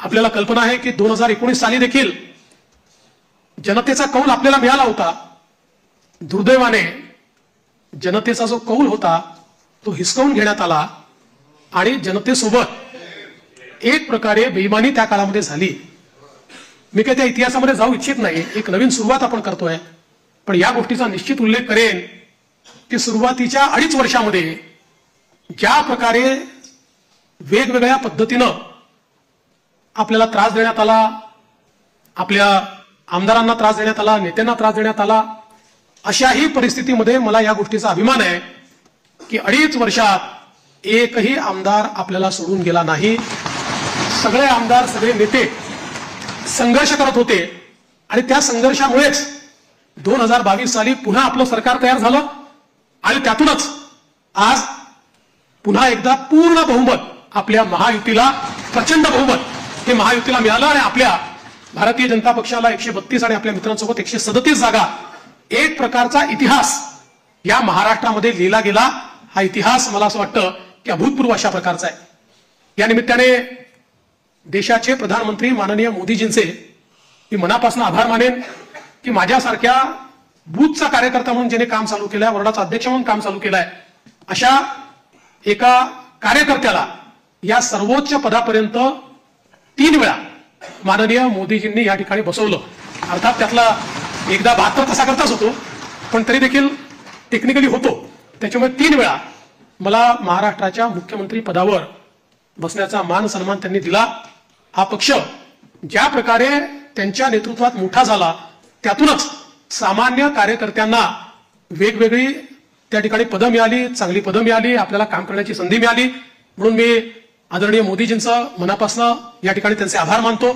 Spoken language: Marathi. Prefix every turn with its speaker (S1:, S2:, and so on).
S1: आपल्याला कल्पना आहे की 2019 साली देखील जनतेचा कौल आपल्याला मिळाला होता. दुर्दैवाने जनतेचा जो कौल होता तो हिसकावून घेण्यात आला आणि जनतेसोबत एक प्रकारे बेईमानी त्या काळामध्ये झाली. मी काही त्या इतिहासामध्ये जाऊ इच्छित नाही, एक नवीन सुरुवात आपण करतोय, पण या गोष्टीचा निश्चित उल्लेख करेन की सुरुवातीच्या 2.5 वर्षामध्ये ज्या प्रकारे वेगवेगळ्या पद्धतीनं आपल्याला त्रास देण्यात आला, आपल्या आमदारांना त्रास देण्यात आला, नेत्यांना त्रास देण्यात आला, अशाही परिस्थितीमध्ये मला या गोष्टीचा अभिमान आहे की 2.5 वर्षात एकही आमदार आपल्याला सोडून गेला नाही. सगळे आमदार, सगळे नेते संघर्ष करत होते आणि त्या संघर्षामुळेच 2022 साली पुन्हा आपलं सरकार तयार झालं आणि त्यातूनच आज पुन्हा एकदा पूर्ण बहुमत आपल्या महायुतीला, प्रचंड बहुमत हे महायुतीला मिळालं आणि आपल्या भारतीय जनता पक्षाला 132 आणि आपल्या मित्रांसोबत 137 जागा, एक प्रकारचा इतिहास या महाराष्ट्रामध्ये लिहिला गेला. हा इतिहास मला असं वाटतं की अभूतपूर्व अशा प्रकारचा आहे. या निमित्ताने देशाचे प्रधानमंत्री माननीय मोदीजींचे मी मनापासून आभार मानेन की माझ्यासारख्या बूथचा कार्यकर्ता म्हणून ज्याने काम चालू केलंय, वॉर्डाचा अध्यक्ष म्हणून काम चालू केलंय, अशा एका कार्यकर्त्याला या सर्वोच्च पदापर्यंत 3 वेळा माननीय मोदीजींनी या ठिकाणी बसवलं. अर्थात त्यातला एकदा 72 तासा करताच होतो, पण तरी देखील टेक्निकली होतो. त्याच्यामुळे 3 वेळा मला महाराष्ट्राच्या मुख्यमंत्री पदावर बसण्याचा मान सन्मान त्यांनी दिला. हा पक्ष ज्या प्रकारे त्यांच्या नेतृत्वात मोठा झाला त्यातूनच सामान्य कार्यकर्त्यांना वेगवेगळी त्या ठिकाणी पदं मिळाली, चांगली पदं मिळाली, आपल्याला काम करण्याची संधी मिळाली. म्हणून मी आदरणीय मोदीजींचं मनापासून या ठिकाणी त्यांचे आभार मानतो.